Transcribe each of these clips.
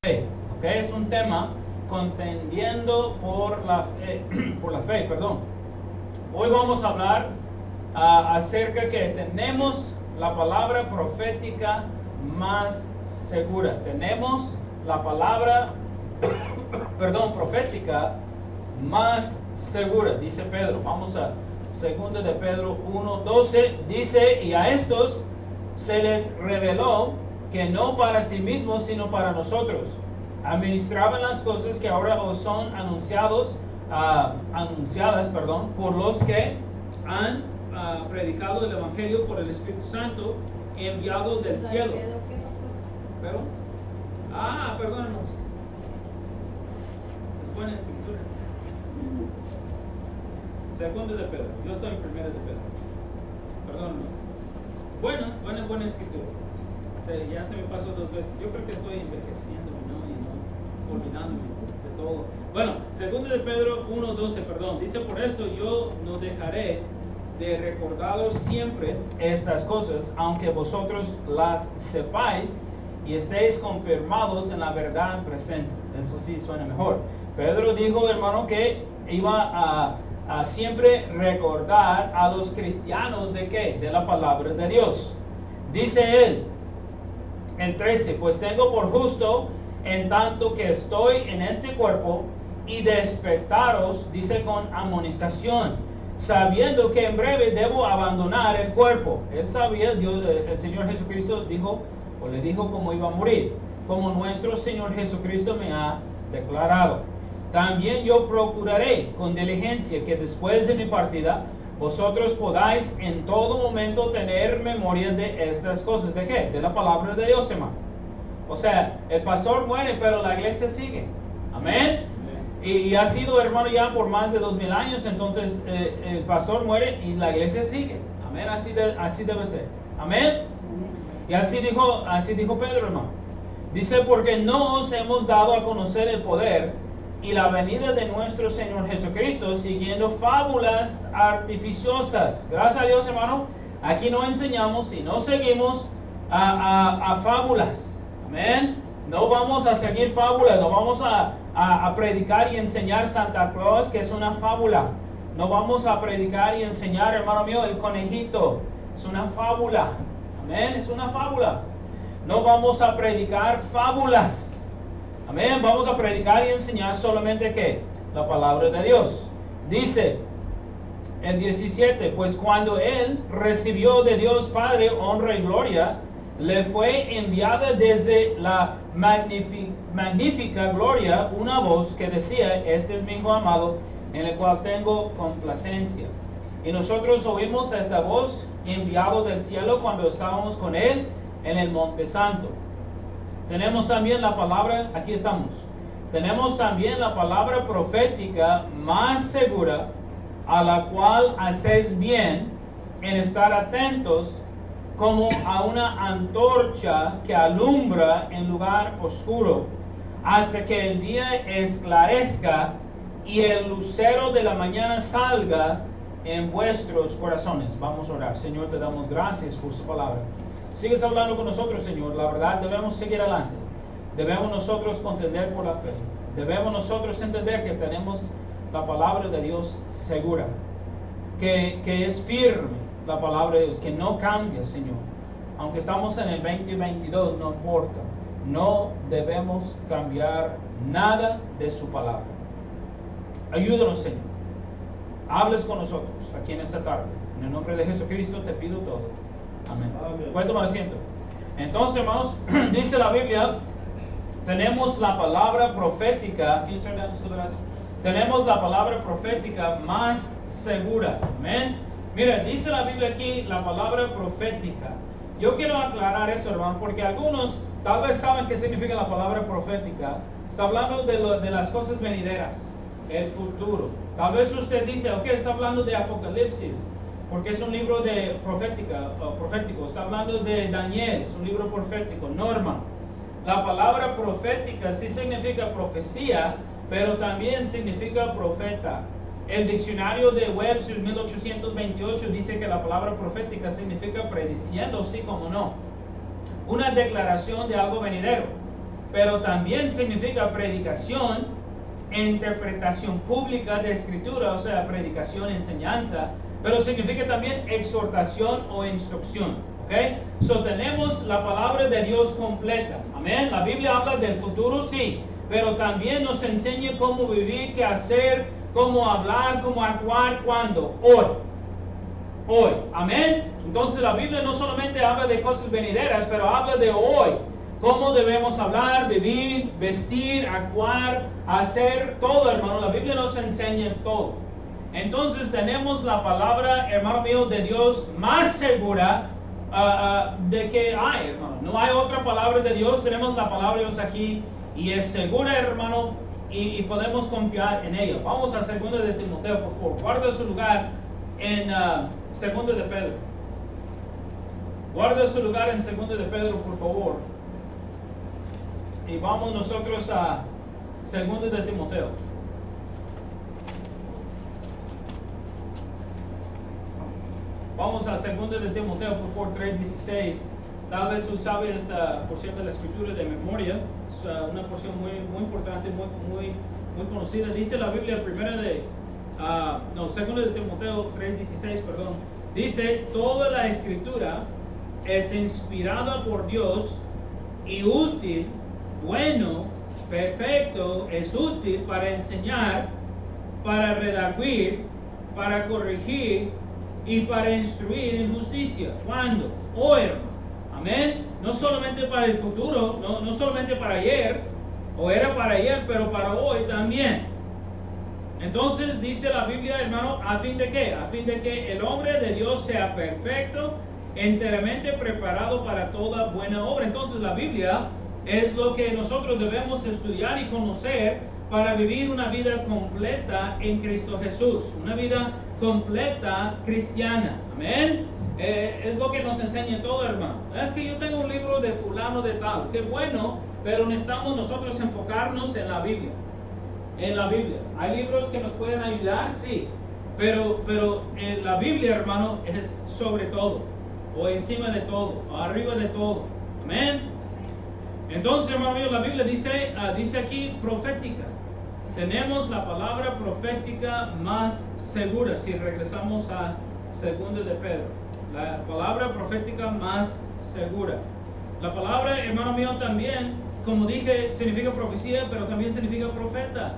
fe, ¿ok? Es un tema contendiendo por la fe, perdón. Hoy vamos a hablar acerca que tenemos la palabra profética más segura. Tenemos la palabra, perdón, profética más segura, dice Pedro. Vamos a 2 de Pedro 1:12, dice, y a estos se les reveló que no para sí mismos, sino para nosotros, administraban las cosas que ahora os son anunciadas, por los que han predicado el Evangelio por el Espíritu Santo enviado del cielo. ¿Pero? Perdónanos. Es buena escritura. 2 de Pedro. Yo estoy en 1 de Pedro. Perdónanos. Buena escritura. Ya se me pasó 2 veces. Yo creo que estoy envejeciendo, ¿no? Y no olvidándome de todo. Bueno, 2 de Pedro 1:12, perdón. Dice, por esto yo no dejaré de recordaros siempre estas cosas, aunque vosotros las sepáis y estéis confirmados en la verdad presente. Eso sí suena mejor. Pedro dijo, hermano, que iba a siempre recordar a los cristianos de qué? De la palabra de Dios. Dice él, el 13, pues tengo por justo, en tanto que estoy en este cuerpo, y despertaros, dice, con amonestación, sabiendo que en breve debo abandonar el cuerpo. Él sabía, el Señor Jesucristo le dijo cómo iba a morir, como nuestro Señor Jesucristo me ha declarado. También yo procuraré con diligencia que después de mi partida vosotros podáis en todo momento tener memoria de estas cosas. ¿De qué? De la palabra de Dios, hermano. O sea, el pastor muere, pero la iglesia sigue. Amén. Y ha sido, hermano, ya por más de 2000 años. Entonces el pastor muere y la iglesia sigue. Amén. Así debe ser. Amén. Y así dijo Pedro, hermano. Dice, porque no os hemos dado a conocer el poder y la venida de nuestro Señor Jesucristo siguiendo fábulas artificiosas. Gracias a Dios, hermano. Aquí no enseñamos y no seguimos a fábulas. Amén. No vamos a seguir fábulas. No vamos a predicar y enseñar Santa Claus, que es una fábula. No vamos a predicar y enseñar, hermano mío, el conejito. Es una fábula. Amén. Es una fábula. No vamos a predicar fábulas. Amén. Vamos a predicar y enseñar solamente ¿qué? La palabra de Dios. Dice el 17, pues cuando él recibió de Dios Padre honra y gloria, le fue enviada desde la magnífica gloria una voz que decía, este es mi Hijo amado, en el cual tengo complacencia. Y nosotros oímos esta voz enviado del cielo cuando estábamos con él en el Monte Santo. Tenemos también la palabra, aquí estamos, tenemos también la palabra profética más segura, a la cual hacéis bien en estar atentos como a una antorcha que alumbra en lugar oscuro, hasta que el día esclarezca y el lucero de la mañana salga en vuestros corazones. Vamos a orar. Señor, te damos gracias por su palabra. Sigues hablando con nosotros, Señor. La verdad, debemos seguir adelante. Debemos nosotros contender por la fe. Debemos nosotros entender que tenemos la palabra de Dios segura. Que es firme la palabra de Dios. Que no cambia, Señor. Aunque estamos en el 2022, no importa. No debemos cambiar nada de su palabra. Ayúdanos, Señor. Hables con nosotros aquí en esta tarde. En el nombre de Jesucristo te pido todo. Amén. Pueden tomar asiento. Entonces, hermanos, dice la Biblia, tenemos la palabra profética. Tenemos la palabra profética más segura. Amén. Mira, dice la Biblia aquí la palabra profética. Yo quiero aclarar eso, hermano, porque algunos tal vez saben qué significa la palabra profética. Está hablando de las cosas venideras, el futuro. Tal vez usted dice, ok, está hablando de Apocalipsis, porque es un libro profético. Está hablando de Daniel, es un libro profético. Norma, la palabra profética sí significa profecía, pero también significa profeta. El diccionario de Webster 1828 dice que la palabra profética significa prediciendo, sí como no. Una declaración de algo venidero. pero también significa predicación, interpretación pública de escritura, o sea, predicación, enseñanza, pero significa también exhortación o instrucción. ¿Ok? So tenemos la palabra de Dios completa. Amén. La Biblia habla del futuro, sí, pero también nos enseña cómo vivir, qué hacer, cómo hablar, cómo actuar, ¿cuándo? Hoy. Hoy. Amén. Entonces la Biblia no solamente habla de cosas venideras, pero habla de hoy. Cómo debemos hablar, vivir, vestir, actuar, hacer, todo, hermano. La Biblia nos enseña todo. Entonces tenemos la palabra, hermano mío, de Dios más segura de que hay, hermano. No hay otra palabra de Dios. Tenemos la palabra de Dios aquí y es segura, hermano, y podemos confiar en ella. Vamos a 2 de Timoteo, por favor. Guarda su lugar en 2 de Pedro. Guarda su lugar en 2 de Pedro, por favor. Y vamos nosotros a 2 de Timoteo. Vamos a 2 de Timoteo, por favor, 3:16. Tal vez usted sabe esta porción de la escritura de memoria. Es una porción muy importante, muy conocida. Dice la Biblia, 2 de Timoteo 3:16, perdón. Dice, toda la escritura es inspirada por Dios y útil, bueno, perfecto, es útil para enseñar, para redarguir, para corregir y para instruir en justicia. ¿Cuándo? Hoy, hermano. Amén. No solamente para el futuro, no solamente para ayer, o era para ayer, pero para hoy también. Entonces dice la Biblia, hermano, ¿a fin de qué? A fin de que el hombre de Dios sea perfecto, enteramente preparado para toda buena obra. Entonces la Biblia es lo que nosotros debemos estudiar y conocer para vivir una vida completa en Cristo Jesús, una vida completa cristiana. Amén. Es lo que nos enseña todo, hermano. Es que yo tengo un libro de fulano de tal, qué bueno, pero necesitamos nosotros enfocarnos en la Biblia. En la Biblia. ¿Hay libros que nos pueden ayudar? Sí, pero en la Biblia, hermano, es sobre todo, o encima de todo, o arriba de todo. Amén. Entonces, hermano mío, la Biblia dice aquí profética. Tenemos la palabra profética más segura si regresamos a 2 de Pedro. La palabra profética más segura. La palabra, hermano mío, también, como dije, significa profecía, pero también significa profeta.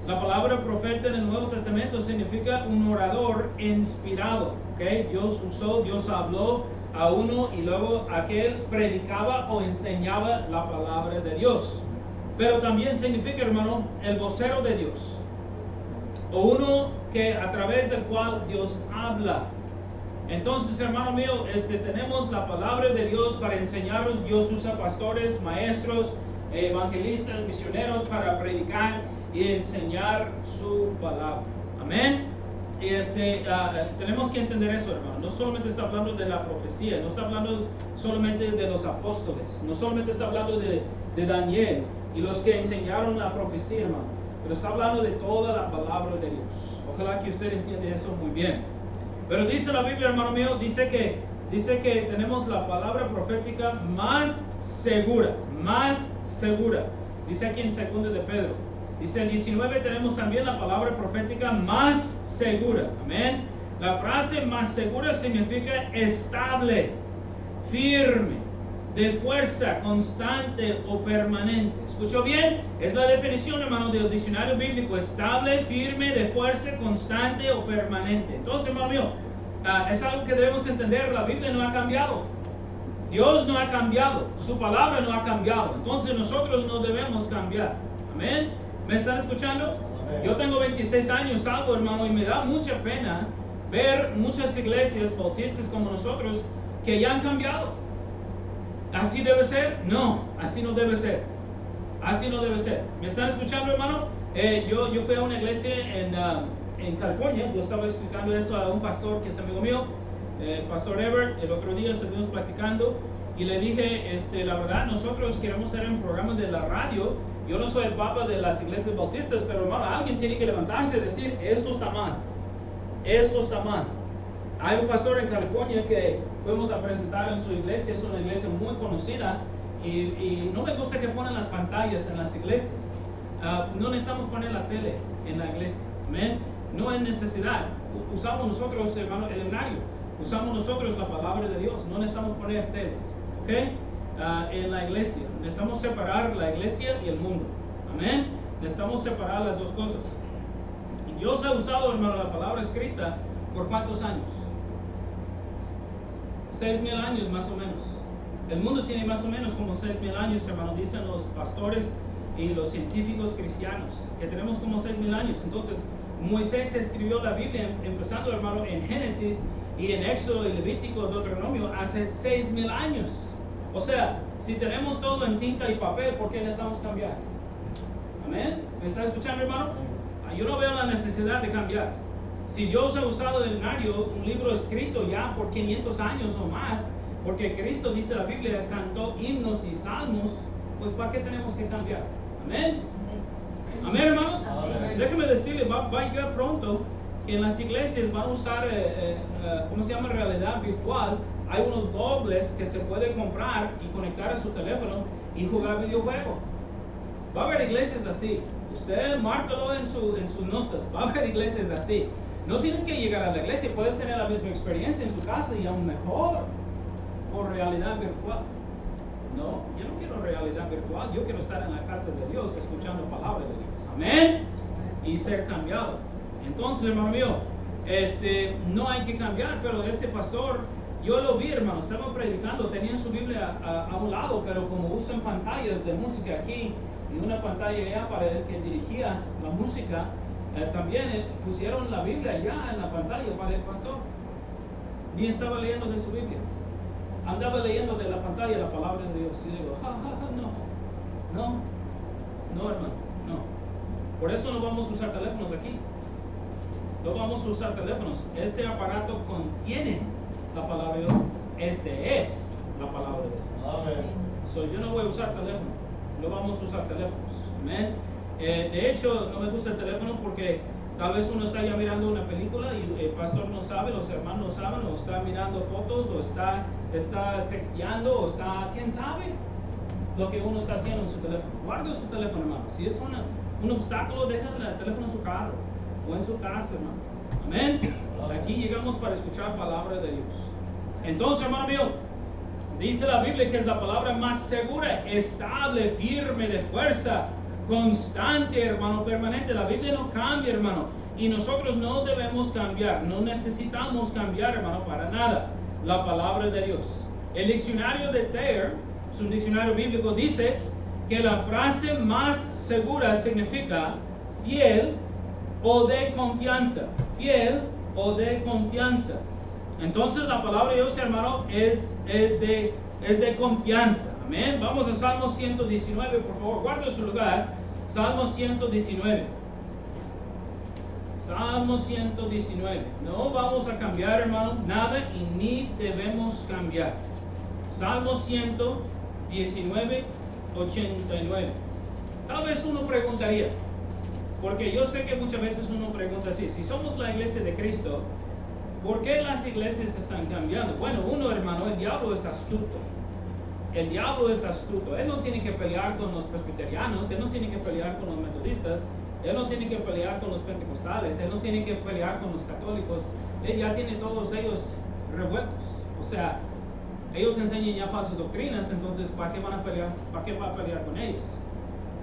La palabra profeta en el Nuevo Testamento significa un orador inspirado. ¿Okay? Dios usó, Dios habló a uno y luego aquel predicaba o enseñaba la palabra de Dios. Pero también significa, hermano, el vocero de Dios, o uno que a través del cual Dios habla. Entonces, hermano mío, tenemos la palabra de Dios para enseñarnos. Dios usa pastores, maestros, evangelistas, misioneros para predicar y enseñar su palabra. Amén. Y tenemos que entender eso, hermano. No solamente está hablando de la profecía, no está hablando solamente de los apóstoles, no solamente está hablando de Daniel y los que enseñaron la profecía, hermano, pero está hablando de toda la palabra de Dios. Ojalá que usted entienda eso muy bien. Pero dice la Biblia, hermano mío, dice que tenemos la palabra profética más segura, más segura. Dice aquí en 2 de Pedro. Dice el 19, tenemos también la palabra profética más segura. Amén. La frase más segura significa estable, firme, de fuerza, constante o permanente. ¿Escuchó bien? Es la definición, hermano, del diccionario bíblico. Estable, firme, de fuerza, constante o permanente. Entonces, hermano mío, es algo que debemos entender. La Biblia no ha cambiado. Dios no ha cambiado. Su palabra no ha cambiado. Entonces, nosotros no debemos cambiar. Amén. ¿Me están escuchando? Amén. Yo tengo 26 años, algo, hermano, y me da mucha pena ver muchas iglesias bautistas como nosotros que ya han cambiado. ¿Así debe ser? No, así no debe ser. Así no debe ser. ¿Me están escuchando, hermano? Yo fui a una iglesia en California. Yo estaba explicando eso a un pastor que es amigo mío, Pastor Everett. El otro día estuvimos platicando y le dije, la verdad, nosotros queremos hacer un programa de la radio. Yo no soy el papa de las iglesias bautistas, pero hermano, alguien tiene que levantarse y decir, esto está mal. Esto está mal. Hay un pastor en California que fuimos a presentar en su iglesia, es una iglesia muy conocida, Y no me gusta que ponen las pantallas en las iglesias. No necesitamos poner la tele en la iglesia. Amén. No hay necesidad. Usamos nosotros, hermano, el himnario. Usamos nosotros la palabra de Dios. No necesitamos poner teles. ¿Ok? En la iglesia. Necesitamos separar la iglesia y el mundo. Amén. Necesitamos separar las dos cosas. Y Dios ha usado, hermano, la palabra escrita por ¿cuántos años? 6,000 años más o menos. El mundo tiene más o menos como 6,000 años, hermano, dicen los pastores y los científicos cristianos, que tenemos como 6,000 años. Entonces, Moisés escribió la Biblia, empezando, hermano, en Génesis y en Éxodo y Levítico, Deuteronomio, hace 6,000 años. O sea, si tenemos todo en tinta y papel, ¿por qué necesitamos cambiar? Amén. ¿Me está escuchando, hermano? Yo no veo la necesidad de cambiar. Si Dios ha usado el himnario, un libro escrito ya por 500 años o más, porque Cristo, dice la Biblia, cantó himnos y salmos, pues ¿para qué tenemos que cambiar? Amén. Amén, hermanos. Amén. Déjeme decirle, va a llegar pronto que en las iglesias van a usar, ¿cómo se llama? Realidad virtual. Hay unos dobles que se puede comprar y conectar a su teléfono y jugar videojuegos. Va a haber iglesias así. Usted márcalo en sus notas. Va a haber iglesias así. No tienes que llegar a la iglesia, puedes tener la misma experiencia en su casa y aún mejor por realidad virtual. No, yo no quiero realidad virtual, yo quiero estar en la casa de Dios, escuchando palabra de Dios. Amén. Y ser cambiado. Entonces, hermano mío, no hay que cambiar, pero este pastor, yo lo vi, hermano, estaba predicando, tenía su Biblia a un lado, pero como usan pantallas de música aquí y una pantalla allá para el que dirigía la música, también pusieron la Biblia ya en la pantalla para el pastor. Ni estaba leyendo de su Biblia, andaba leyendo de la pantalla la palabra de Dios. Y digo, no, hermano, no. Por eso no vamos a usar teléfonos aquí. No vamos a usar teléfonos. Este aparato contiene la palabra de Dios. Este es la palabra de Dios. Amén. So, yo no voy a usar teléfono. No vamos a usar teléfonos. Amén. De hecho, no me gusta el teléfono porque tal vez uno está ya mirando una película y el pastor no sabe, los hermanos no saben, o está mirando fotos, o está texteando, o está, quién sabe lo que uno está haciendo en su teléfono. Guarde su teléfono, hermano. Si es un obstáculo, deja el teléfono en su carro o en su casa, hermano. Amén. Aquí llegamos para escuchar palabra de Dios. Entonces, hermano mío, dice la Biblia que es la palabra más segura, estable, firme, de fuerza, constante, hermano, permanente. La Biblia no cambia, hermano, y nosotros no debemos cambiar, no necesitamos cambiar, hermano, para nada la palabra de Dios. El diccionario de Thayer, su diccionario bíblico, dice que la frase más segura significa fiel o de confianza, fiel o de confianza. Entonces la palabra de Dios, hermano, es de confianza. Amén. Vamos a Salmo 119, por favor, guarde su lugar. Salmo 119. Salmo 119. No vamos a cambiar, hermano, nada, y ni debemos cambiar. Salmo 119, 89. Tal vez uno preguntaría, porque yo sé que muchas veces uno pregunta así: si somos la iglesia de Cristo, ¿por qué las iglesias están cambiando? Bueno, uno, hermano, el diablo es astuto. El diablo es astuto. Él no tiene que pelear con los presbiterianos, él no tiene que pelear con los metodistas, él no tiene que pelear con los pentecostales, él no tiene que pelear con los católicos. Él ya tiene todos ellos revueltos. O sea, ellos enseñan ya falsas doctrinas, entonces ¿para qué van a pelear? ¿Para qué va a pelear con ellos?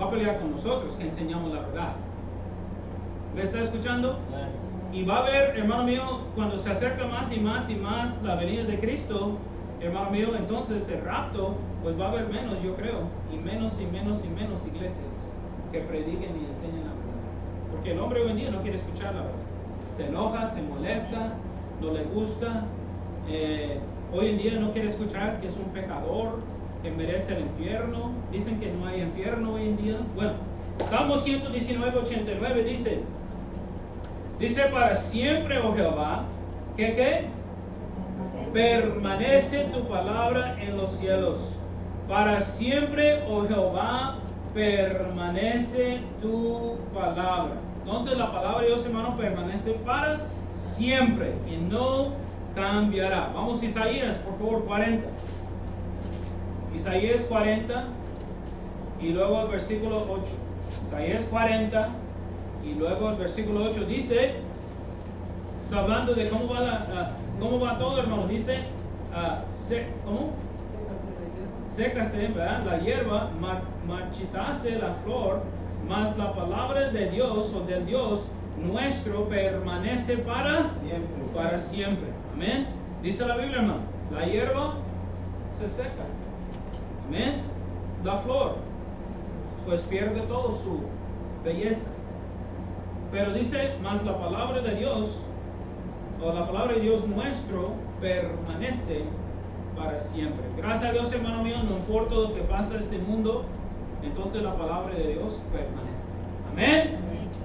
Va a pelear con nosotros que enseñamos la verdad. ¿Me está escuchando? Y va a haber, hermano mío, cuando se acerca más y más y más la venida de Cristo, hermano mío, entonces el rapto, pues va a haber menos, yo creo, y menos iglesias que prediquen y enseñen la verdad. Porque el hombre hoy en día no quiere escuchar la verdad. Se enoja, se molesta, no le gusta. Hoy en día no quiere escuchar que es un pecador, que merece el infierno. Dicen que no hay infierno hoy en día. Bueno, Salmo 119, 89 dice, para siempre, oh Jehová, ¿qué? Permanece tu palabra en los cielos. Para siempre, oh Jehová, permanece tu palabra. Entonces la palabra de Dios, hermano, permanece para siempre y no cambiará. Vamos a Isaías, por favor, 40. Isaías 40 y luego el versículo 8. Isaías 40 y luego el versículo 8 dice, está hablando de cómo va todo, hermano. Dice, ¿cómo? Sécase, ¿verdad? La hierba, marchitase la flor, mas la palabra de Dios o del Dios nuestro permanece para siempre. Amén. Dice la Biblia, hermano, la hierba se seca. Amén. La flor, pues pierde todo su belleza. Pero dice, mas la palabra de Dios, o la palabra de Dios nuestro, permanece para siempre. Gracias a Dios, hermano mío, no importa lo que pasa en este mundo, entonces la palabra de Dios permanece. Amén.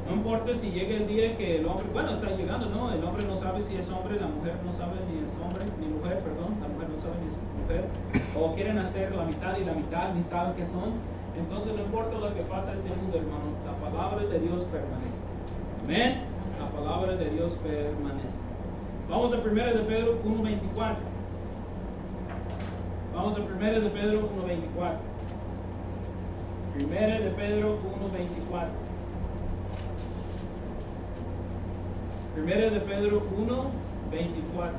No importa si llega el día que el hombre, bueno, está llegando, ¿no? El hombre no sabe si es hombre, la mujer no sabe ni es hombre, ni mujer, perdón, la mujer no sabe ni es mujer, o quieren hacer la mitad y la mitad, ni saben qué son. Entonces no importa lo que pasa en este mundo, hermano, la palabra de Dios permanece. Amén. La palabra de Dios permanece. Vamos a 1 de Pedro 1:24. Vamos a 1 de Pedro 1:24. 1 de Pedro 1:24. 1 de Pedro 1:24.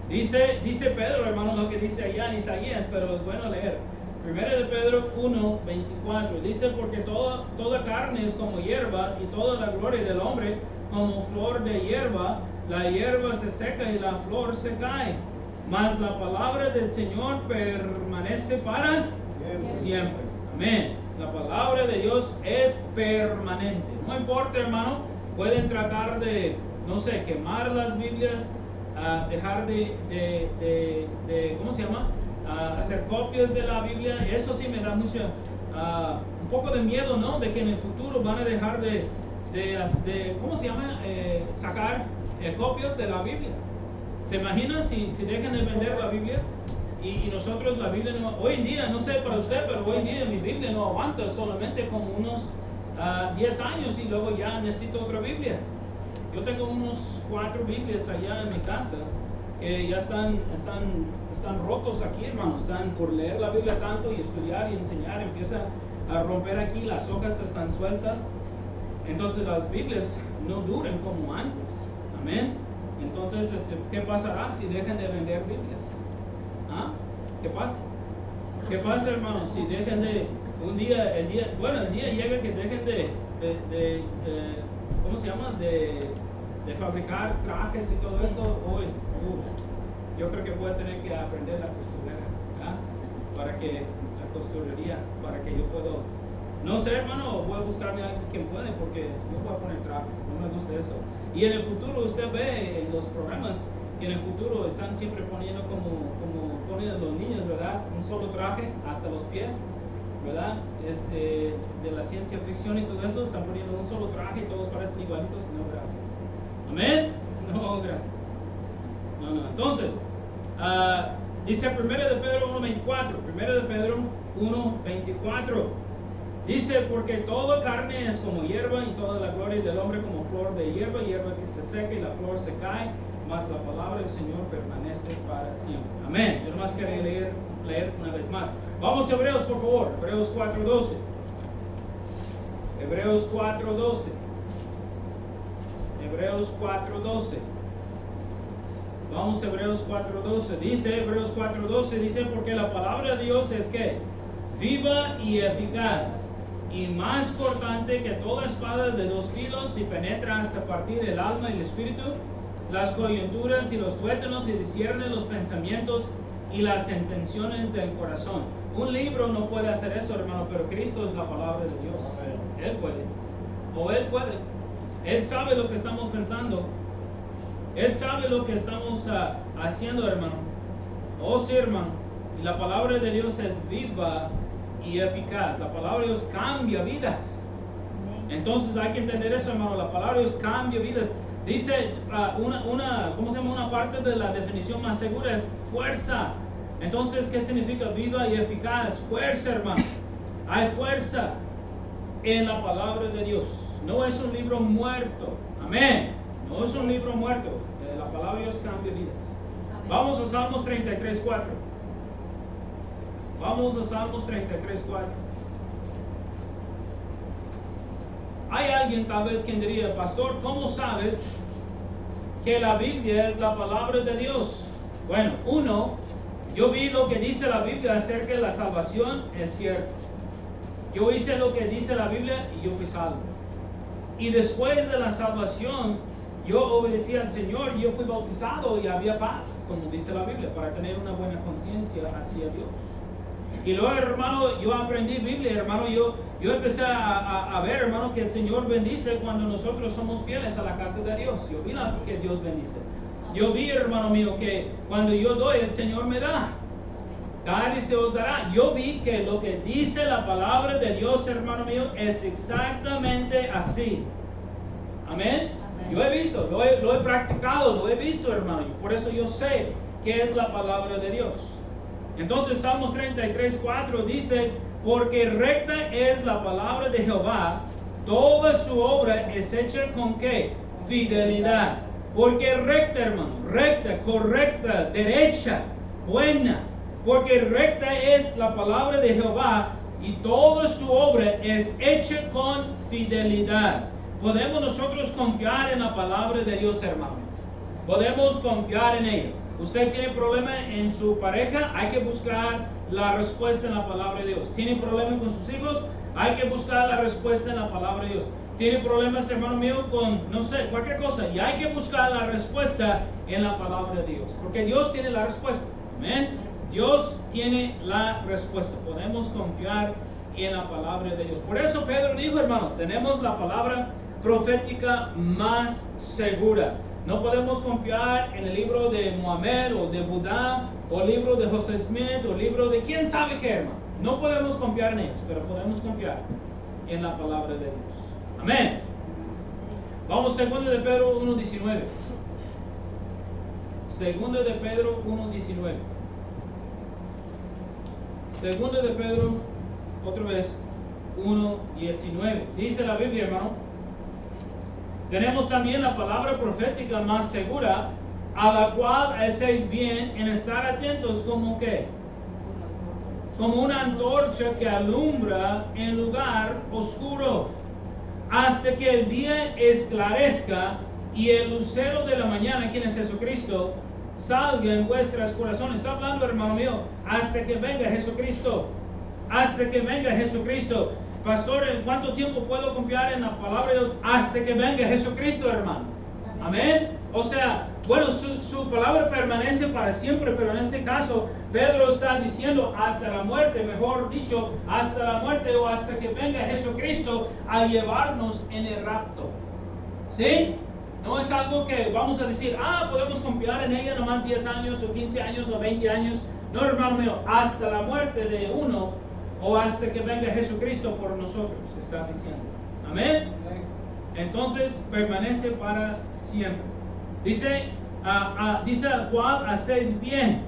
Dice Pedro, hermano, lo que dice allá en Isaías, pero es bueno leer. 1 de Pedro 1:24. Dice, porque toda carne es como hierba, y toda la gloria del hombre como flor de hierba. La hierba se seca y la flor se cae, mas la palabra del Señor permanece para siempre. Amén. La palabra de Dios es permanente. No importa, hermano, pueden tratar de, no sé, quemar las Biblias, dejar de ¿cómo se llama? Hacer copias de la Biblia. Eso sí me da un poco de miedo, ¿no? De que en el futuro van a dejar de ¿cómo se llama? Sacar copias de la Biblia. ¿Se imagina si dejan de vender la Biblia? Y nosotros la Biblia no, hoy en día, no sé para usted, pero hoy en día mi Biblia no aguanta solamente como unos 10 años y luego ya necesito otra Biblia. Yo tengo unos 4 Biblias allá en mi casa que ya están rotos aquí, hermano. Están por leer la Biblia tanto y estudiar y enseñar, empieza a romper aquí, las hojas están sueltas. Entonces las Biblias no duran como antes. Amén. Entonces, ¿qué pasará si dejan de vender Biblias? ¿Ah? ¿Qué pasa? ¿Qué pasa, hermano? Si dejan de, el día llega que dejen de ¿cómo se llama? De fabricar trajes y todo esto. Hoy, yo creo que voy a tener que aprender la costurera, ¿verdad? Para que la costurería, para que yo pueda, no sé, hermano, voy a buscarme a alguien quien puede, porque yo voy a poner traje, no me gusta eso. Y en el futuro usted ve en los programas que en el futuro están siempre poniendo como ponen los niños, ¿verdad? Un solo traje hasta los pies, ¿verdad? De la ciencia ficción y todo eso, están poniendo un solo traje y todos parecen igualitos. No, gracias. Amén. No, gracias. No. Entonces, dice 1 de Pedro 1:24. 1 de Pedro 1:24. Dice, porque toda carne es como hierba, y toda la gloria del hombre como flor de hierba que se seca y la flor se cae, mas la palabra del Señor permanece para siempre. Amén. Yo nomás quería leer una vez más. Vamos a Hebreos, por favor. Hebreos 4:12. Hebreos 4:12. Hebreos 4:12. Vamos a Hebreos 4:12. Dice, Hebreos 4:12, dice, porque la palabra de Dios es que viva y eficaz, y más cortante que toda espada de 2 filos, y penetra hasta partir el alma y el espíritu, las coyunturas y los tuétanos, y discierne los pensamientos y las intenciones del corazón. Un libro no puede hacer eso, hermano, pero Cristo es la palabra de Dios. Él puede. Él puede. Él sabe lo que estamos pensando. Él sabe lo que estamos haciendo, hermano. Oh, sí, hermano. Y la palabra de Dios es viva y eficaz. La palabra de Dios cambia vidas. Entonces hay que entender eso, hermano. La palabra de Dios cambia vidas. Dice ¿cómo se llama? Una parte de la definición más segura es fuerza. Entonces, ¿qué significa viva y eficaz? Fuerza, hermano. Hay fuerza en la palabra de Dios. No es un libro muerto. Amén. No es un libro muerto. La palabra de Dios cambia vidas. Vamos a Salmos 33:4. Vamos a Salmos 33:4. Hay alguien tal vez quien diría, pastor, ¿cómo sabes que la Biblia es la palabra de Dios? Bueno, yo vi lo que dice la Biblia acerca de la salvación, es cierto. Yo hice lo que dice la Biblia y yo fui salvo. Y después de la salvación, yo obedecí al Señor y yo fui bautizado y había paz, como dice la Biblia, para tener una buena conciencia hacia Dios. Y luego, hermano, yo aprendí Biblia, hermano, yo empecé a ver, hermano, que el Señor bendice cuando nosotros somos fieles a la casa de Dios. Yo vi que Dios bendice. Yo vi, hermano mío, que cuando yo doy, el Señor me da. Dar y se os dará. Yo vi que lo que dice la palabra de Dios, hermano mío, es exactamente así. Amén. Yo he visto, lo he practicado, lo he visto, hermano. Por eso yo sé que es la palabra de Dios. Entonces Salmos 33:4 dice, porque recta es la palabra de Jehová, toda su obra es hecha con ¿qué? Fidelidad. Porque recta, hermano, recta, correcta, derecha, buena. Porque recta es la palabra de Jehová y toda su obra es hecha con fidelidad. Podemos nosotros confiar en la palabra de Dios, hermano. Podemos confiar en ella. Usted tiene problema en su pareja, hay que buscar la respuesta en la palabra de Dios. Tiene problema con sus hijos, hay que buscar la respuesta en la palabra de Dios. Tiene problemas, hermano mío, con, no sé, cualquier cosa, y hay que buscar la respuesta en la palabra de Dios. Porque Dios tiene la respuesta. Amén. Dios tiene la respuesta. Podemos confiar en la palabra de Dios. Por eso Pedro dijo, hermano, tenemos la palabra profética más segura. No podemos confiar en el libro de Mohammed o de Buda o el libro de José Smith o el libro de quién sabe qué, hermano. No podemos confiar en ellos, pero podemos confiar en la palabra de Dios. Amén. Vamos a 2 de Pedro 1:19. 2 de Pedro 1:19. 2 de Pedro, otra vez, 1:19. Dice la Biblia, hermano. Tenemos también la palabra profética más segura, a la cual hacéis bien en estar atentos como ¿qué? Como una antorcha que alumbra en lugar oscuro, hasta que el día esclarezca y el lucero de la mañana, quien es Jesucristo, salga en vuestros corazones. Está hablando, hermano mío, hasta que venga Jesucristo. Hasta que venga Jesucristo. Pastor, ¿en cuánto tiempo puedo confiar en la palabra de Dios? Hasta que venga Jesucristo, hermano. Amén. O sea, bueno, su palabra permanece para siempre, pero en este caso, Pedro está diciendo hasta la muerte, mejor dicho, hasta la muerte o hasta que venga Jesucristo a llevarnos en el rapto. ¿Sí? No es algo que vamos a decir, podemos confiar en ella nomás 10 años o 15 años o 20 años. No, hermano mío, hasta la muerte de uno o hasta que venga Jesucristo por nosotros, está diciendo. Amén. Entonces permanece para siempre. Dice al cual hacéis bien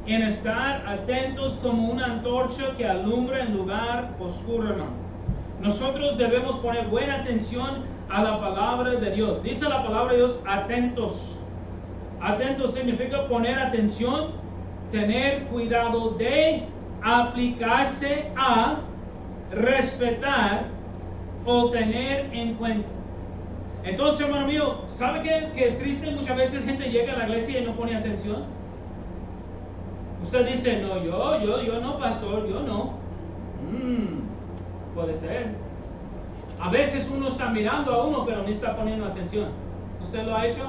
en estar atentos como una antorcha que alumbra en lugar oscuro, hermano. Nosotros debemos poner buena atención a la palabra de Dios. Dice la palabra de Dios, atentos. Atentos significa poner atención, tener cuidado de, aplicarse a, respetar o tener en cuenta. Entonces, hermano mío, ¿sabe que es triste? Muchas veces gente llega a la iglesia y no pone atención. Usted dice, no, yo no, pastor, yo no. Puede ser. A veces uno está mirando a uno, pero no está poniendo atención. ¿Usted lo ha hecho?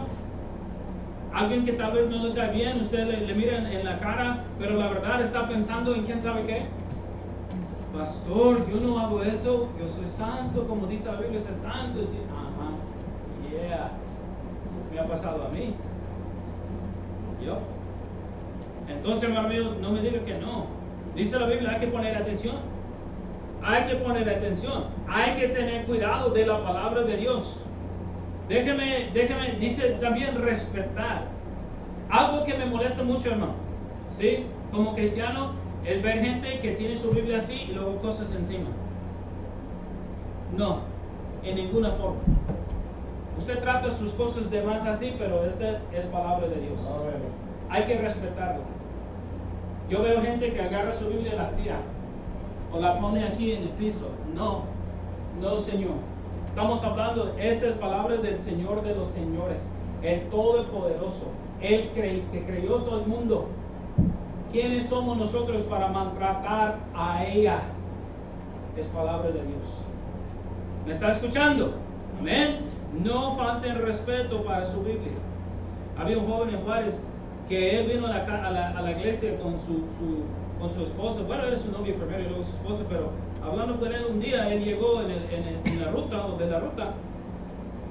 Alguien que tal vez no le cae bien, usted le mira en la cara, pero la verdad está pensando en quién sabe qué. Pastor, yo no hago eso, yo soy santo, como dice la Biblia, ser santo. Me ha pasado a mí. ¿Yo? Entonces, hermano mío, no me diga que no. Dice la Biblia, hay que poner atención. Hay que poner atención. Hay que tener cuidado de la palabra de Dios. Déjeme, dice también respetar. Algo que me molesta mucho, hermano, ¿sí? Como cristiano, es ver gente que tiene su Biblia así y luego cosas encima. No, en ninguna forma. Usted trata sus cosas de más así, pero esta es palabra de Dios. Hay que respetarla. Yo veo gente que agarra su Biblia y la tira, o la pone aquí en el piso. No, no, Señor. Estamos hablando, esta es palabra del Señor de los señores, el Todopoderoso, el que creyó todo el mundo. ¿Quiénes somos nosotros para maltratar a ella? Es palabra de Dios. ¿Me está escuchando? Amén. No falten respeto para su Biblia. Había un joven en Juárez que él vino a la iglesia con su esposa. Bueno, era su novia primero y luego su esposa, pero hablando con él un día, él llegó en la ruta, o de la ruta.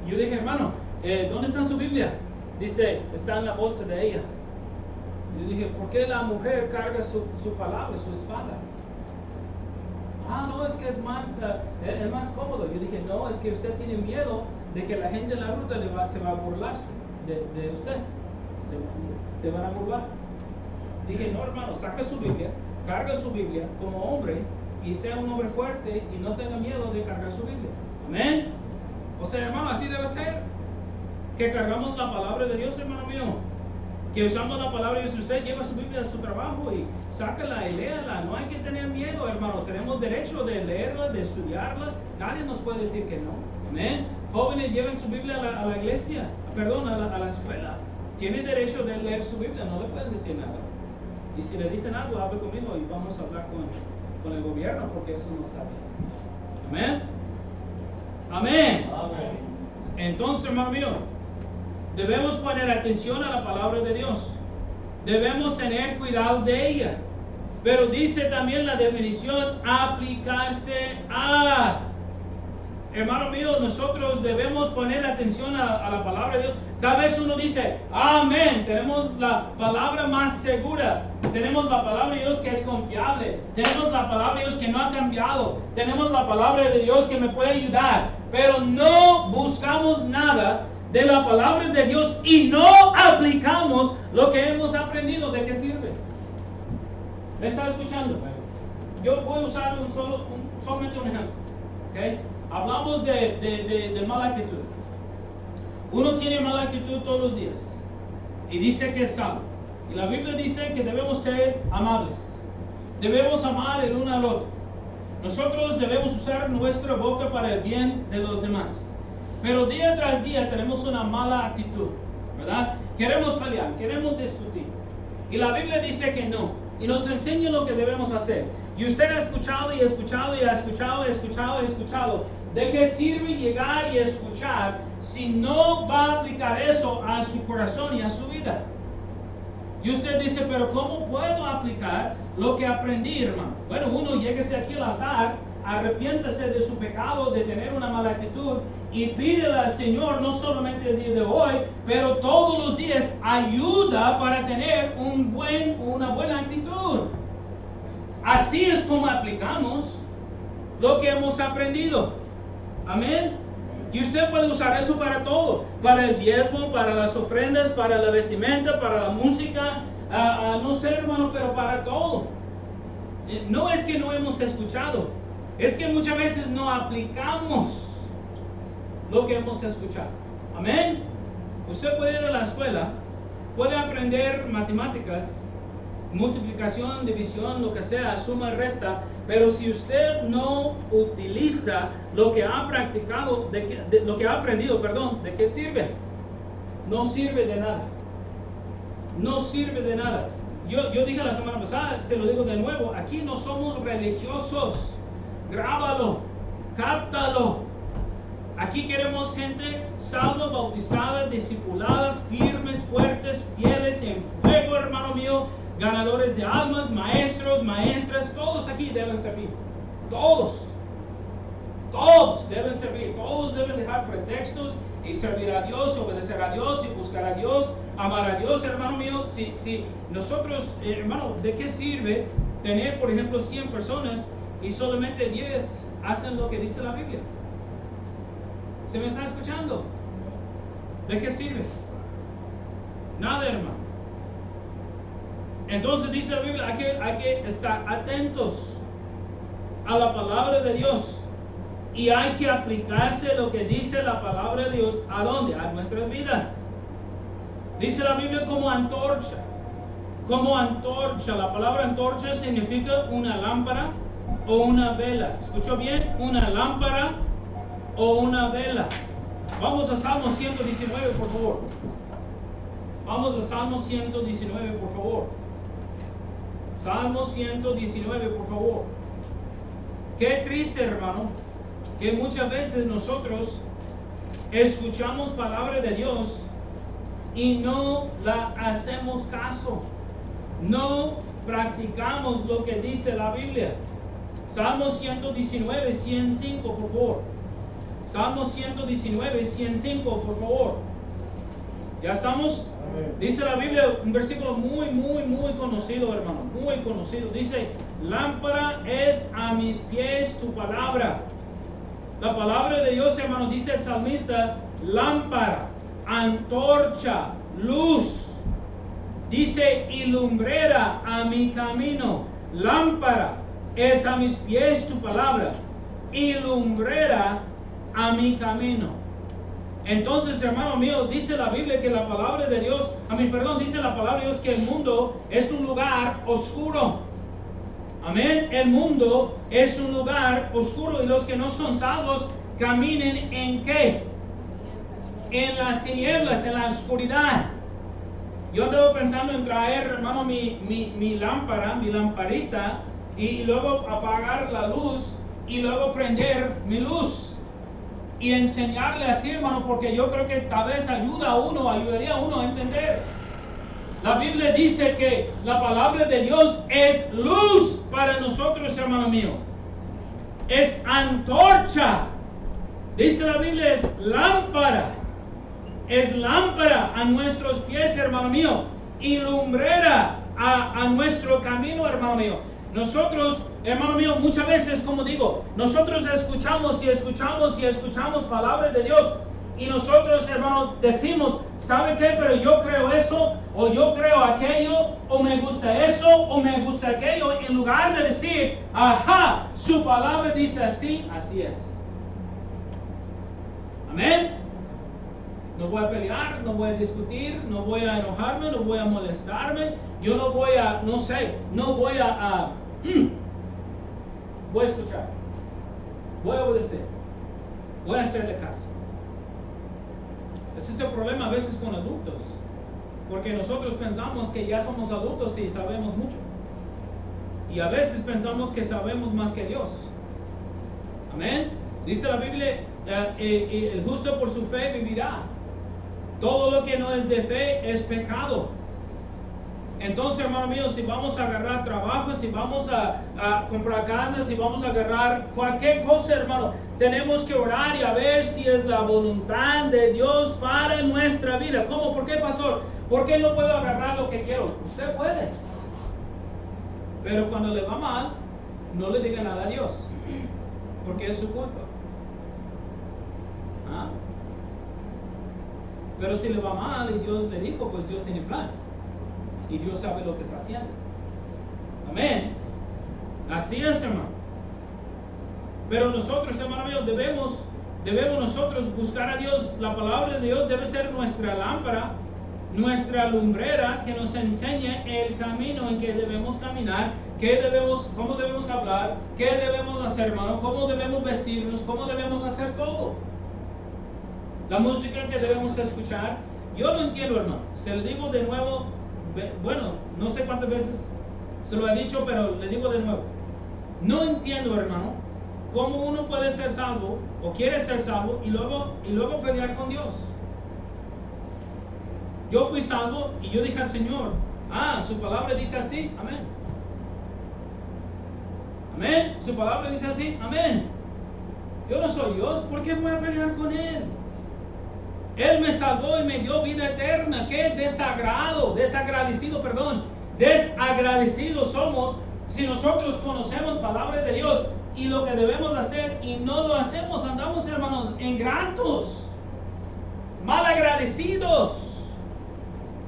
Yo dije, hermano, ¿dónde está su Biblia? Dice, está en la bolsa de ella. Yo dije, ¿por qué la mujer carga su palabra, su espada? No, es que es más cómodo. Yo dije, no, es que usted tiene miedo de que la gente en la ruta se va a burlarse de usted. Te van a burlar. Dije, no, hermano, saca su Biblia, carga su Biblia como hombre y sea un hombre fuerte y no tenga miedo de cargar su Biblia. Amén. O sea, hermano, así debe ser. Que cargamos la palabra de Dios, hermano mío. Que usamos la palabra de Dios. Usted lleva su Biblia a su trabajo y sácala y léala. No hay que tener miedo, hermano. Tenemos derecho de leerla, de estudiarla. Nadie nos puede decir que no. Amén. Jóvenes, lleven su Biblia a la iglesia, perdón, a la escuela. Tienen derecho de leer su Biblia, no le pueden decir nada. Y si le dicen algo, hable conmigo y vamos a hablar con el gobierno, porque eso no está bien. Amén. Amén. Amén. Entonces, hermano mío, debemos poner atención a la palabra de Dios. Debemos tener cuidado de ella. Pero dice también la definición, aplicarse a. Hermano mío, nosotros debemos poner atención a la palabra de Dios. Tal vez uno dice, amén, tenemos la palabra más segura. Tenemos la palabra de Dios que es confiable. Tenemos la palabra de Dios que no ha cambiado. Tenemos la palabra de Dios que me puede ayudar. Pero no buscamos nada de la palabra de Dios y no aplicamos lo que hemos aprendido. ¿De qué sirve? ¿Me está escuchando? Yo voy a usar solamente un ejemplo. ¿Okay? Hablamos de mala actitud. Uno tiene mala actitud todos los días y dice que es sano. Y la Biblia dice que debemos ser amables. Debemos amar el uno al otro. Nosotros debemos usar nuestra boca para el bien de los demás. Pero día tras día tenemos una mala actitud, ¿verdad? Queremos pelear, queremos discutir. Y la Biblia dice que no. Y nos enseña lo que debemos hacer. Y usted ha escuchado y escuchado y ha escuchado y escuchado y escuchado. ¿De qué sirve llegar y escuchar si no va a aplicar eso a su corazón y a su vida? Y usted dice, pero ¿cómo puedo aplicar lo que aprendí, hermano? Bueno, uno lléguese aquí al altar, arrepiéntase de su pecado, de tener una mala actitud y pídele al Señor, no solamente el día de hoy, pero todos los días, ayuda para tener una buena actitud. Así es como aplicamos lo que hemos aprendido. Amén. Y usted puede usar eso para todo, para el diezmo, para las ofrendas, para la vestimenta, para la música, no sé, hermano, pero para todo. No es que no hemos escuchado, es que muchas veces no aplicamos lo que hemos escuchado. Amén. Usted puede ir a la escuela, puede aprender matemáticas, multiplicación, división, lo que sea, suma y resta, pero si usted no utiliza lo que ha practicado, lo que ha aprendido, perdón, ¿de qué sirve? No sirve de nada. No sirve de nada. Yo dije la semana pasada, se lo digo de nuevo, aquí no somos religiosos. Grábalo, cáptalo. Aquí queremos gente salva, bautizada, discipulada, firmes, fuertes, fieles, en fuego, hermano mío, ganadores de almas, maestros, maestras, todos aquí deben servir. Todos deben servir, todos deben dejar pretextos y servir a Dios, obedecer a Dios y buscar a Dios, amar a Dios, hermano mío. Si nosotros, hermano, ¿de qué sirve tener, por ejemplo, 100 personas y solamente 10 hacen lo que dice la Biblia? ¿Se me está escuchando? ¿De qué sirve? Nada, hermano. Entonces dice la Biblia, hay que estar atentos a la palabra de Dios y hay que aplicarse lo que dice la palabra de Dios. ¿A dónde? A nuestras vidas. Dice la Biblia como antorcha, como antorcha. La palabra antorcha significa una lámpara o una vela. ¿Escuchó bien? Una lámpara o una vela. Vamos a Salmo 119, por favor. Vamos a Salmo 119, por favor. Salmo 119, por favor. Qué triste, hermano, que muchas veces nosotros escuchamos palabra de Dios y no la hacemos caso. No practicamos lo que dice la Biblia. Salmo 119, 105, por favor. Salmo 119, 105, por favor. ¿Ya estamos? Amén. Dice la Biblia, un versículo muy conocido, hermano, muy conocido. Dice, lámpara es a mis pies tu palabra. La palabra de Dios, hermano, dice el salmista, lámpara, antorcha, luz. Dice, y lumbrera a mi camino. Lámpara es a mis pies tu palabra, y lumbrera a mi camino. Entonces, hermano mío, dice la Biblia que la palabra de Dios, dice la palabra de Dios que el mundo es un lugar oscuro. Amén. El mundo es un lugar oscuro y los que no son salvos caminen ¿en qué? En las tinieblas, en la oscuridad. Yo estaba pensando en traer, hermano, mi lámpara, mi lamparita, y luego apagar la luz y luego prender mi luz. Y enseñarle así, hermano, porque yo creo que tal vez ayudaría a uno a entender. La Biblia dice que la palabra de Dios es luz para nosotros, hermano mío. Es antorcha. Dice la Biblia, es lámpara. Es lámpara a nuestros pies, hermano mío. Y lumbrera a nuestro camino, hermano mío. Nosotros, hermano mío, muchas veces, como digo, nosotros escuchamos palabras de Dios. Y nosotros, hermano, decimos, ¿sabe qué? Pero yo creo eso, o yo creo aquello, o me gusta eso, o me gusta aquello. En lugar de decir, ajá, su palabra dice así, así es. Amén. No voy a pelear, no voy a discutir, no voy a enojarme, no voy a molestarme. Yo no voy a, voy a escuchar. Voy a obedecer. Voy a hacerle caso. Ese es el problema a veces con adultos. Porque nosotros pensamos que ya somos adultos y sabemos mucho. Y a veces pensamos que sabemos más que Dios. Amén. Dice la Biblia, el justo por su fe vivirá. Todo lo que no es de fe es pecado. Entonces, hermano mío, si vamos a agarrar trabajo, si vamos a comprar casas, si vamos a agarrar cualquier cosa, hermano, tenemos que orar y a ver si es la voluntad de Dios para nuestra vida. ¿Cómo? ¿Por qué, pastor? ¿Por qué no puedo agarrar lo que quiero? Usted puede. Pero cuando le va mal, no le diga nada a Dios, porque es su culpa. ¿Ah? Pero si le va mal y Dios le dijo, pues Dios tiene plan. Y Dios sabe lo que está haciendo. Amén. Así es, hermano. Pero nosotros, hermano mío, debemos nosotros buscar a Dios. La palabra de Dios debe ser nuestra lámpara, nuestra lumbrera, que nos enseñe el camino en que debemos caminar, cómo debemos hablar, qué debemos hacer, hermano, cómo debemos vestirnos, cómo debemos hacer todo. La música que debemos escuchar. Yo lo entiendo, hermano. Se lo digo de nuevo. Bueno, no sé cuántas veces se lo he dicho, pero le digo de nuevo. No entiendo, hermano, cómo uno puede ser salvo o quiere ser salvo y luego pelear con Dios. Yo fui salvo y yo dije al Señor, su palabra dice así, amén. Amén, su palabra dice así, amén. Yo no soy Dios, ¿por qué voy a pelear con Él? Él me salvó y me dio vida eterna. Qué desagradecidos somos si nosotros conocemos palabra de Dios y lo que debemos hacer y no lo hacemos. Andamos, hermanos, ingratos, malagradecidos.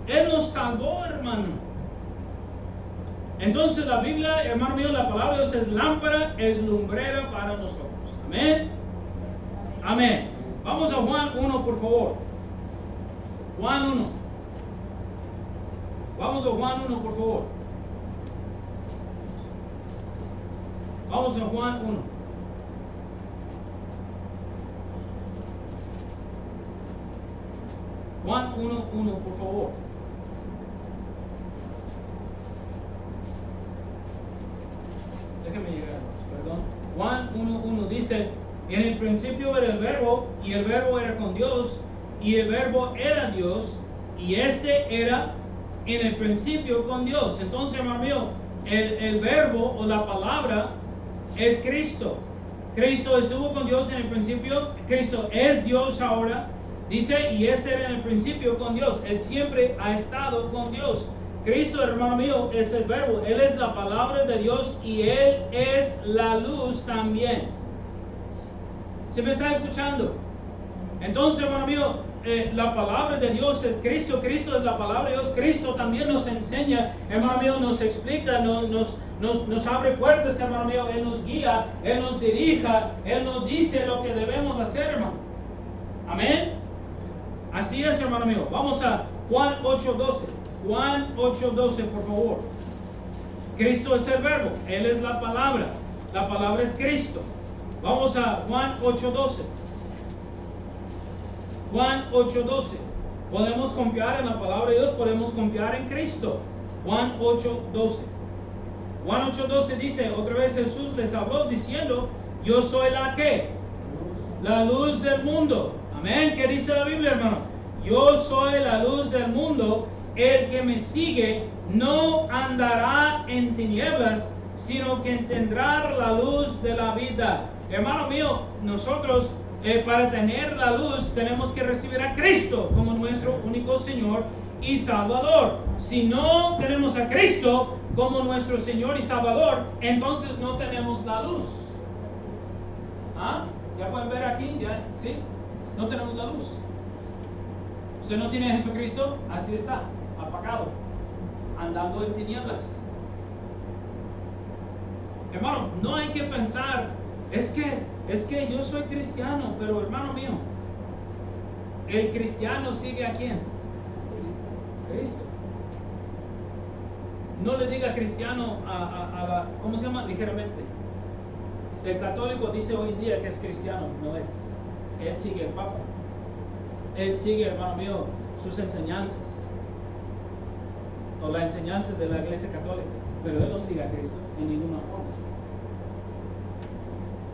Él nos salvó, hermano. Entonces la Biblia, hermano mío, la palabra de Dios es lámpara, es lumbrera para nosotros. Amén. Amén. Vamos a Juan 1, por favor. Juan 1. Vamos a Juan 1, por favor. Vamos a Juan 1. Juan 1:1, por favor. Déjame llegar, perdón. Juan 1:1 dice: en el principio era el verbo, y el verbo era con Dios, y el verbo era Dios, y este era en el principio con Dios. Entonces, hermano mío, el verbo o la palabra es Cristo. Cristo estuvo con Dios en el principio, Cristo es Dios ahora. Dice, y este era en el principio con Dios. Él siempre ha estado con Dios. Cristo, hermano mío, es el verbo. Él es la palabra de Dios y Él es la luz también. ¿Se me está escuchando? Entonces, hermano mío, la palabra de Dios es Cristo. Cristo es la palabra de Dios. Cristo también nos enseña, hermano mío, nos explica, nos abre puertas, hermano mío. Él nos guía, Él nos dirija, Él nos dice lo que debemos hacer, hermano. Amén. Así es, hermano mío. Vamos a Juan 8:12. Juan 8:12, por favor. Cristo es el verbo. Él es la palabra. La palabra es Cristo. Vamos a Juan 8:12. Juan 8:12. Podemos confiar en la palabra de Dios. Podemos confiar en Cristo. Juan 8:12. Juan 8:12 dice, otra vez Jesús les habló diciendo, yo soy la ¿qué? La luz del mundo. Amén. ¿Qué dice la Biblia, hermano? Yo soy la luz del mundo. El que me sigue no andará en tinieblas, sino que tendrá la luz de la vida. Hermano mío, nosotros para tener la luz tenemos que recibir a Cristo como nuestro único Señor y Salvador. Si no tenemos a Cristo como nuestro Señor y Salvador, entonces no tenemos la luz. ¿Ah? ¿Ya pueden ver aquí? ¿Ya? ¿Sí? No tenemos la luz. Usted no tiene a Jesucristo, así está, apagado, andando en tinieblas. Hermano, no hay que pensar, es que yo soy cristiano, pero hermano mío, el cristiano sigue a quién? Cristo. No le diga cristiano a la, ¿cómo se llama? Ligeramente. El católico dice hoy en día que es cristiano, no es. Él sigue el Papa. Él sigue, hermano mío, sus enseñanzas. O la enseñanza de la Iglesia Católica. Pero él no sigue a Cristo en ninguna forma.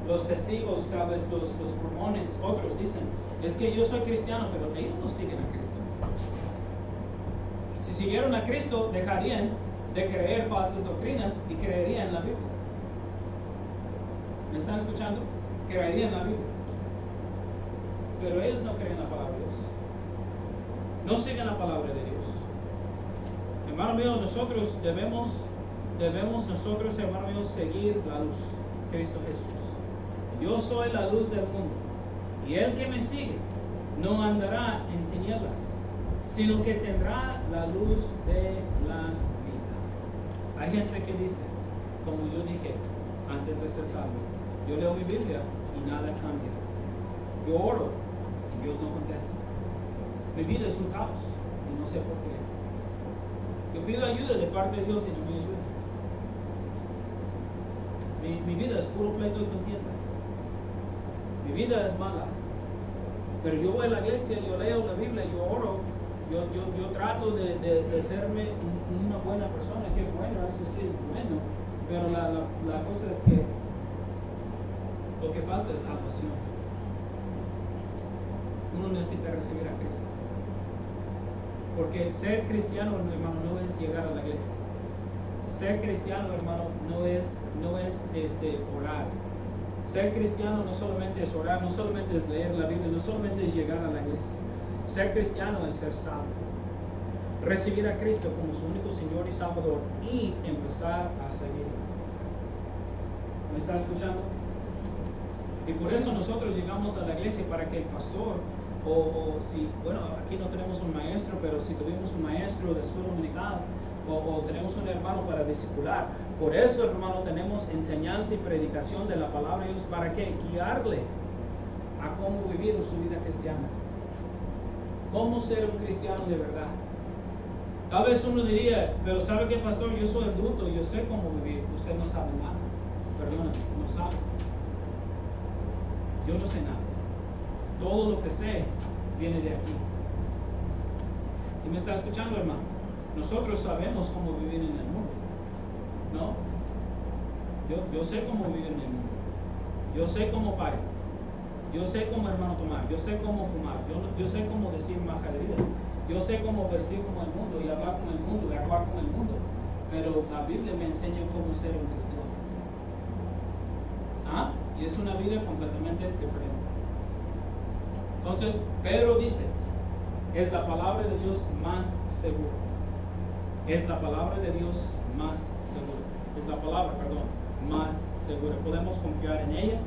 Los testigos, cada vez los mormones, otros dicen, es que yo soy cristiano, pero ellos no siguen a Cristo. Si siguieron a Cristo, dejarían de creer falsas doctrinas y creerían en la Biblia. ¿Me están escuchando? Creerían en la Biblia. Pero ellos no creen la palabra de Dios. No siguen la palabra de Dios. Hermano mío, nosotros debemos nosotros, hermano mío, seguir la luz, Cristo Jesús. Yo soy la luz del mundo, y el que me sigue no andará en tinieblas, sino que tendrá la luz de la vida. Hay gente que dice, como yo dije antes de ser salvo, yo leo mi Biblia y nada cambia. Yo oro y Dios no contesta. Mi vida es un caos y no sé por qué. Yo pido ayuda de parte de Dios y no me ayuda. Mi vida es puro pleito y contienda. Mi vida es mala. Pero yo voy a la iglesia, yo leo la Biblia, yo oro, yo trato de serme una buena persona. Que bueno, eso sí es bueno. Pero la cosa es que lo que falta es salvación. Uno necesita recibir a Cristo. Porque ser cristiano, hermano, no es llegar a la iglesia. Ser cristiano, hermano, no es orar. Ser cristiano no solamente es orar, no solamente es leer la Biblia, no solamente es llegar a la iglesia. Ser cristiano es ser salvo. Recibir a Cristo como su único Señor y Salvador y empezar a seguirlo. ¿Me está escuchando? Y por eso nosotros llegamos a la iglesia, para que el pastor, bueno, aquí no tenemos un maestro, pero si tuvimos un maestro de escuela dominical, o tenemos un hermano para discipular. Por eso, hermano, tenemos enseñanza y predicación de la palabra de Dios, para que guiarle a cómo vivir su vida cristiana, cómo ser un cristiano de verdad. Tal vez uno diría, pero ¿sabe qué, pastor? Yo soy adulto, yo sé cómo vivir. Usted no sabe nada. Perdóname, no sabe. Yo no sé nada. Todo lo que sé viene de aquí. ¿Sí me está escuchando, hermano? Nosotros sabemos cómo vivir en el mundo, ¿no? Yo sé cómo vivir en el mundo. Yo sé cómo pagar. Yo sé cómo, hermano, tomar. Yo sé cómo fumar. Yo sé cómo decir majaderías. Yo sé cómo vestir como el mundo y hablar con el mundo y actuar con el mundo. Pero la Biblia me enseña cómo ser un cristiano. ¿Ah? Y es una vida completamente diferente. Entonces, Pedro dice, es la palabra de Dios más segura. Es la palabra de Dios más segura. Es la palabra, perdón, más segura. Podemos confiar en ella.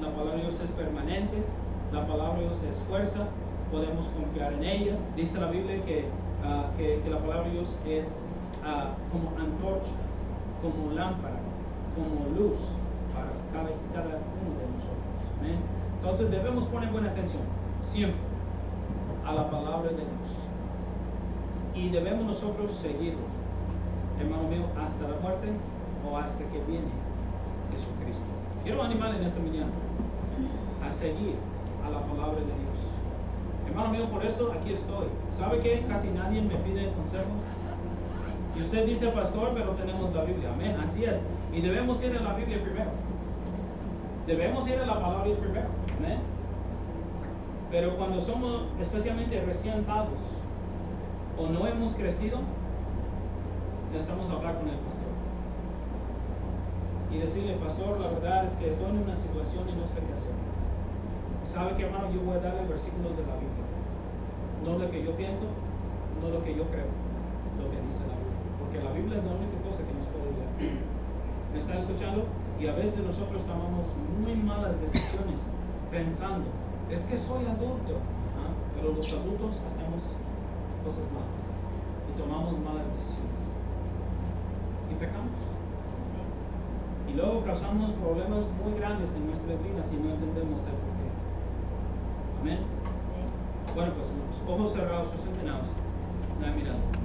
La palabra de Dios es permanente. La palabra de Dios es fuerza. Podemos confiar en ella. Dice la Biblia que la palabra de Dios es como antorcha, como lámpara, como luz para cada uno de nosotros. ¿Amén? Entonces debemos poner buena atención siempre a la palabra de Dios. Y debemos nosotros seguirlo, hermano mío, hasta la muerte o hasta que viene Jesucristo. Quiero animarle en esta mañana a seguir a la palabra de Dios. Hermano mío, por eso aquí estoy. ¿Sabe que casi nadie me pide consejo? Y usted dice, pastor, pero tenemos la Biblia. Amén, así es. Y debemos ir a la Biblia primero. Debemos ir a la palabra de Dios primero. Amén. Pero cuando somos especialmente recién salvos o no hemos crecido, necesitamos hablar con el pastor y decirle, pastor, la verdad es que estoy en una situación y no sé qué hacer. ¿Sabe qué, hermano? Yo voy a darle versículos de la Biblia, no lo que yo pienso, no lo que yo creo, lo que dice la Biblia, porque la Biblia es la única cosa que nos puede ayudar. ¿Me está escuchando? Y a veces nosotros tomamos muy malas decisiones pensando, es que soy adulto, pero los adultos hacemos cosas malas y tomamos malas decisiones y pecamos. Y luego causamos problemas muy grandes en nuestras vidas y no entendemos el porqué. Amén. Bueno, pues ojos cerrados, ojos entrenados. Nada, mirando.